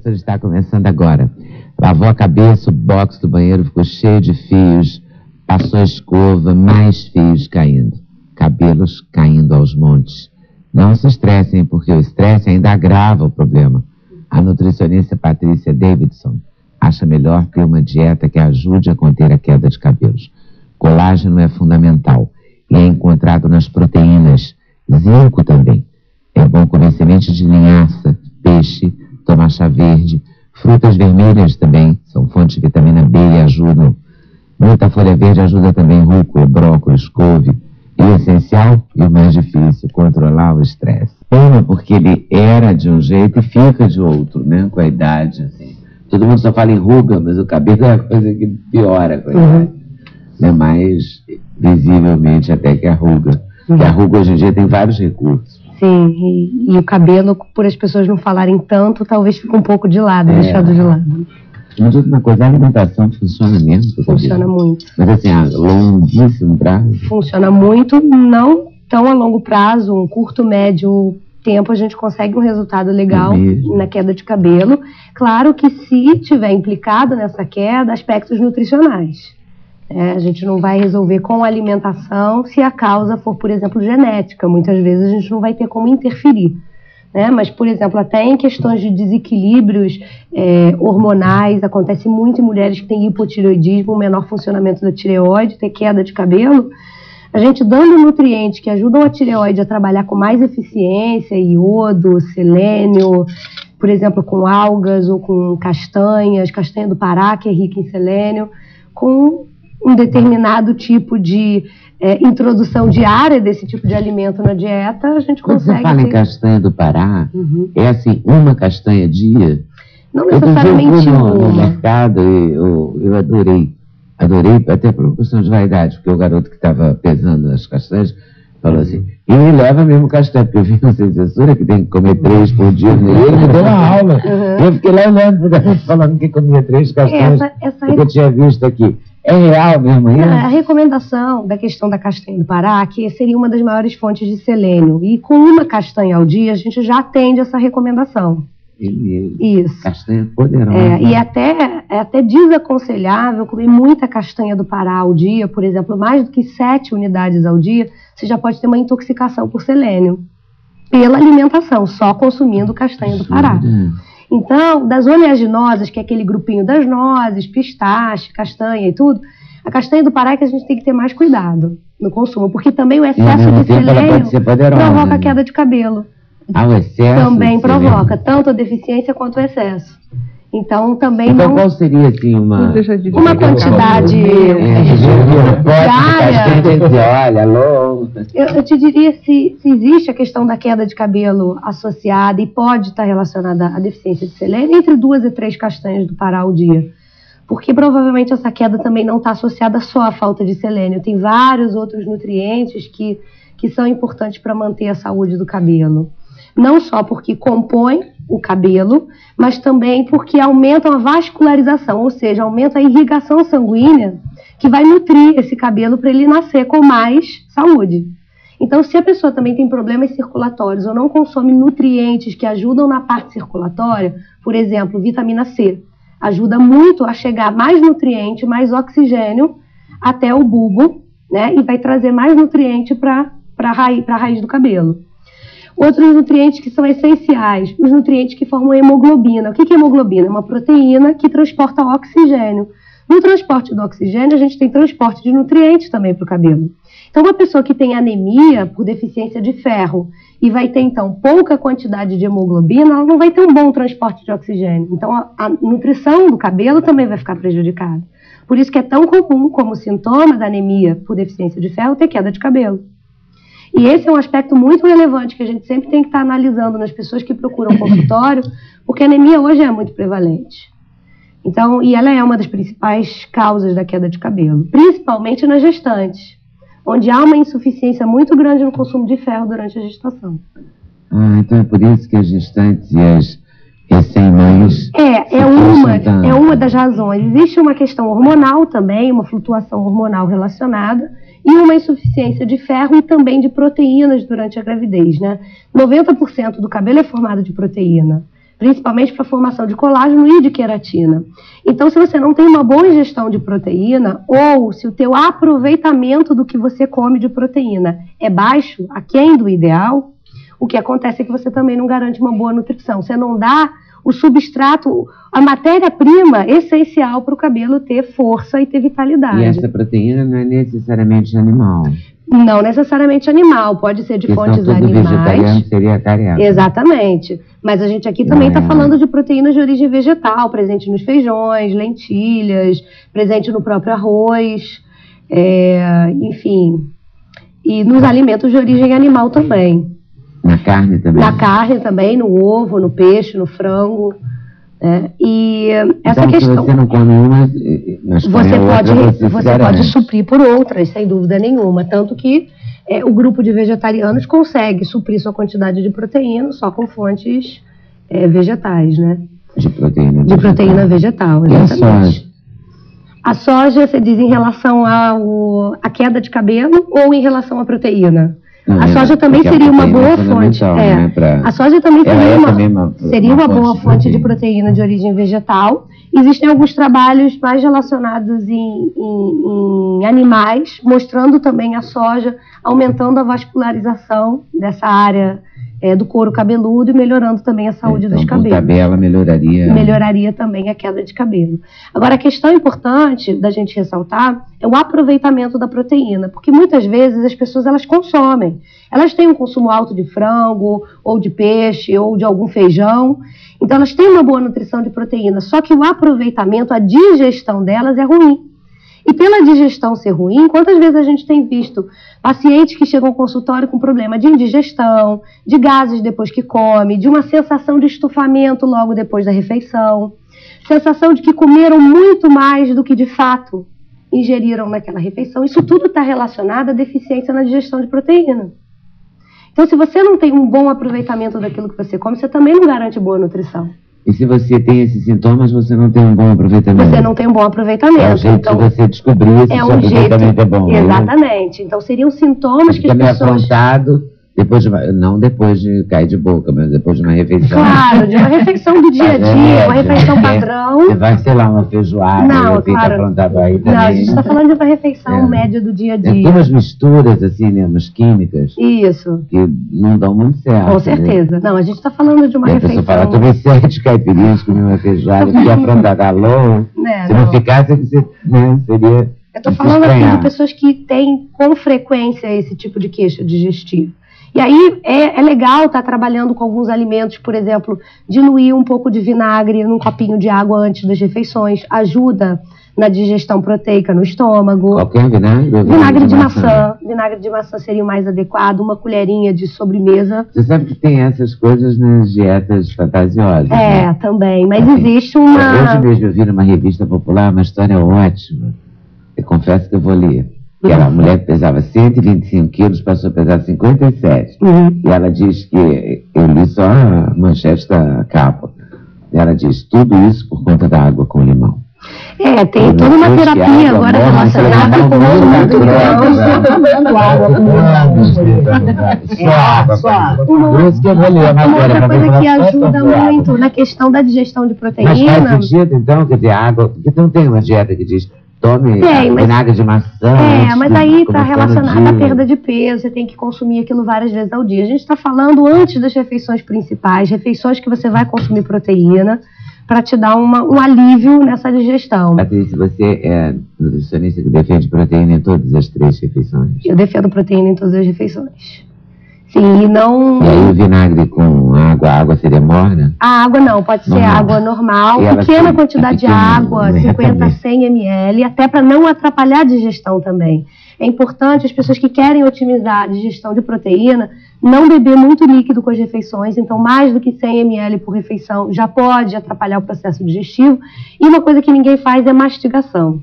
Essa está começando agora. Lavou a cabeça, o box do banheiro ficou cheio de fios, passou a escova, mais fios caindo. Cabelos caindo aos montes. Não se estressem, porque o estresse ainda agrava o problema. A nutricionista Patrícia Davidson acha melhor ter uma dieta que ajude a conter a queda de cabelos. Colágeno é fundamental e é encontrado nas proteínas. Zinco também. É bom comer sementes de linhaça, peixe, tomar chá verde. Frutas vermelhas também são fonte de vitamina B e ajudam. Muita folha verde ajuda também rúcula, brócolis, couve. E o essencial e o mais difícil, controlar o estresse. Pena porque ele era de um jeito e fica de outro, né? Com a idade, assim. Todo mundo só fala em ruga, mas o cabelo é a coisa que piora com a idade. É mais visivelmente até que a ruga. Porque a ruga hoje em dia tem vários recursos. Sim, e o cabelo, por as pessoas não falarem tanto, talvez fique um pouco de lado, deixado de lado. Mas outra coisa, a alimentação funciona mesmo? Funciona muito. Mas assim, a longuíssimo prazo? Funciona muito, não tão a longo prazo, um curto, médio tempo a gente consegue um resultado legal na queda de cabelo. Claro que se tiver implicado nessa queda, aspectos nutricionais. A gente não vai resolver com a alimentação se a causa for, por exemplo, genética. Muitas vezes a gente não vai ter como interferir. Mas, por exemplo, até em questões de desequilíbrios hormonais, acontece muito em mulheres que têm hipotireoidismo, um menor funcionamento da tireoide, ter queda de cabelo. A gente dando nutrientes que ajudam a tireoide a trabalhar com mais eficiência, iodo, selênio, por exemplo, com algas ou com castanha do Pará, que é rica em selênio, com um determinado tipo de introdução diária desse tipo de alimento na dieta, a gente consegue... Quando você fala em castanha do Pará, é assim, uma castanha dia? Não necessariamente no mercado e eu adorei, até por questão de vaidade, porque o garoto que estava pesando as castanhas falou assim, e me leva mesmo castanha, porque eu vi uma censura que tem que comer 3 por dia, ele me deu uma aula, eu fiquei lá olhando pro garoto falando que comia 3 castanhas, porque eu tinha visto aqui. É real mesmo isso? A recomendação da questão da castanha do Pará, que seria uma das maiores fontes de selênio, e com uma castanha ao dia a gente já atende essa recomendação. Isso. Castanha poderosa. E é até desaconselhável comer muita castanha do Pará ao dia, por exemplo, mais do que 7 unidades ao dia, você já pode ter uma intoxicação por selênio, pela alimentação, só consumindo castanha do Pará. Então, das oleaginosas, que é aquele grupinho das nozes, pistache, castanha e tudo, a castanha do Pará é que a gente tem que ter mais cuidado no consumo, porque também o excesso de selênio provoca queda de cabelo. O excesso também provoca, tanto a deficiência quanto o excesso. Então, também então, qual seria, assim, uma quantidade diária? Eu te diria se existe a questão da queda de cabelo associada e pode estar relacionada à deficiência de selênio, entre 2 e 3 castanhas do Pará ao dia. Porque provavelmente essa queda também não está associada só à falta de selênio. Tem vários outros nutrientes que são importantes para manter a saúde do cabelo. Não só porque compõem o cabelo, mas também porque aumentam a vascularização, ou seja, aumentam a irrigação sanguínea que vai nutrir esse cabelo para ele nascer com mais saúde. Então, se a pessoa também tem problemas circulatórios ou não consome nutrientes que ajudam na parte circulatória, por exemplo, vitamina C, ajuda muito a chegar mais nutriente, mais oxigênio até o bulbo, e vai trazer mais nutriente para a raiz do cabelo. Outros nutrientes que são essenciais, os nutrientes que formam hemoglobina. O que é hemoglobina? É uma proteína que transporta oxigênio. No transporte do oxigênio, a gente tem transporte de nutrientes também para o cabelo. Então, uma pessoa que tem anemia por deficiência de ferro e vai ter, então, pouca quantidade de hemoglobina, ela não vai ter um bom transporte de oxigênio. Então, a nutrição do cabelo também vai ficar prejudicada. Por isso que é tão comum, como sintoma da anemia por deficiência de ferro, ter queda de cabelo. E esse é um aspecto muito relevante que a gente sempre tem que estar analisando nas pessoas que procuram consultório, porque a anemia hoje é muito prevalente. Então, e ela é uma das principais causas da queda de cabelo, principalmente nas gestantes, onde há uma insuficiência muito grande no consumo de ferro durante a gestação. Então é por isso que as gestantes e as recém-mães... É uma das razões. Existe uma questão hormonal também, uma flutuação hormonal relacionada, e uma insuficiência de ferro e também de proteínas durante a gravidez, 90% do cabelo é formado de proteína. principalmente para a formação de colágeno e de queratina. Então, se você não tem uma boa ingestão de proteína, ou se o teu aproveitamento do que você come de proteína é baixo, aquém do ideal, o que acontece é que você também não garante uma boa nutrição. Você não dá o substrato, a matéria-prima essencial para o cabelo ter força e ter vitalidade. E essa proteína não é necessariamente animal. Não necessariamente animal, pode ser de fontes animais. Vegetariano seria carioca. Exatamente. Mas a gente aqui também está falando de proteínas de origem vegetal, presente nos feijões, lentilhas, presente no próprio arroz, enfim. E nos alimentos de origem animal também. Na carne também? Na carne também, no ovo, no peixe, no frango. E essa então, questão. Se você não come uma, mas você pode suprir por outras, sem dúvida nenhuma. Tanto que o grupo de vegetarianos consegue suprir sua quantidade de proteína só com fontes vegetais, né? De proteína vegetal. De proteína vegetal, exatamente. A soja, você diz em relação à queda de cabelo ou em relação à proteína? A soja também seria uma boa fonte. Né, a soja também seria uma boa fonte de proteína de origem vegetal. Existem alguns trabalhos mais relacionados em animais, mostrando também a soja aumentando a vascularização dessa área do couro cabeludo e melhorando também a saúde dos cabelos. Tabela melhoraria também a queda de cabelo. Agora, a questão importante da gente ressaltar é o aproveitamento da proteína, porque muitas vezes as pessoas elas consomem. Elas têm um consumo alto de frango, ou de peixe, ou de algum feijão, então elas têm uma boa nutrição de proteína, só que o aproveitamento, a digestão delas é ruim. E pela digestão ser ruim, quantas vezes a gente tem visto pacientes que chegam ao consultório com problema de indigestão, de gases depois que come, de uma sensação de estufamento logo depois da refeição, sensação de que comeram muito mais do que de fato ingeriram naquela refeição. Isso tudo está relacionado à deficiência na digestão de proteína. Então, se você não tem um bom aproveitamento daquilo que você come, você também não garante boa nutrição. E se você tem esses sintomas, você não tem um bom aproveitamento? Você não tem um bom aproveitamento. É o jeito de você descobrir se o seu aproveitamento é bom. Exatamente. Então, seriam sintomas que as pessoas... Não depois de cair de boca, mas depois de uma refeição. Claro, de uma refeição do dia a dia, uma refeição padrão. Você vai, sei lá, uma feijoada, aprontado aí também. Não, a gente está falando de uma refeição média do dia a dia. Tem umas misturas, assim, né, umas químicas. Isso. Que não dão muito certo. Com certeza. Né? Não, a gente está falando de uma refeição... A pessoa fala, tomei 7 caipirinhas, comi uma feijoada, fui aprontar calor. Se não ficasse, você, seria... Eu estou falando aqui de pessoas que têm com frequência esse tipo de queixa digestiva. E aí é legal estar trabalhando com alguns alimentos, por exemplo, diluir um pouco de vinagre num copinho de água antes das refeições, ajuda na digestão proteica no estômago. Qualquer vinagre? Vinagre de maçã. Vinagre de maçã seria o mais adequado, uma colherinha de sobremesa. Você sabe que tem essas coisas nas dietas fantasiosas, né? Também, mas existe uma... Hoje mesmo eu vi numa revista popular uma história ótima. Eu confesso que eu vou ler. Que a mulher pesava 125 quilos, passou a pesar 57. E ela diz que, eu li só a manchete da capa, ela diz, tudo isso por conta da água com limão. Tem toda uma terapia agora relacionada com o Uma outra coisa que ajuda muito na questão da digestão de proteína. Mas faz sentido, então, quer dizer, água, porque não tem uma dieta que diz... Tome vinagre de maçã. Mas aí está relacionado à perda de peso, você tem que consumir aquilo várias vezes ao dia. A gente está falando antes das refeições principais, refeições que você vai consumir proteína, para te dar um alívio nessa digestão. Patrícia, você é nutricionista que defende proteína em todas as 3 refeições? Eu defendo proteína em todas as refeições. Sim, e não... E aí o vinagre com água, a água seria morna? A água não, pode ser água normal, pequena quantidade de água, 50 a 100 ml, até para não atrapalhar a digestão também. É importante as pessoas que querem otimizar a digestão de proteína, não beber muito líquido com as refeições, então mais do que 100 ml por refeição já pode atrapalhar o processo digestivo. E uma coisa que ninguém faz é mastigação.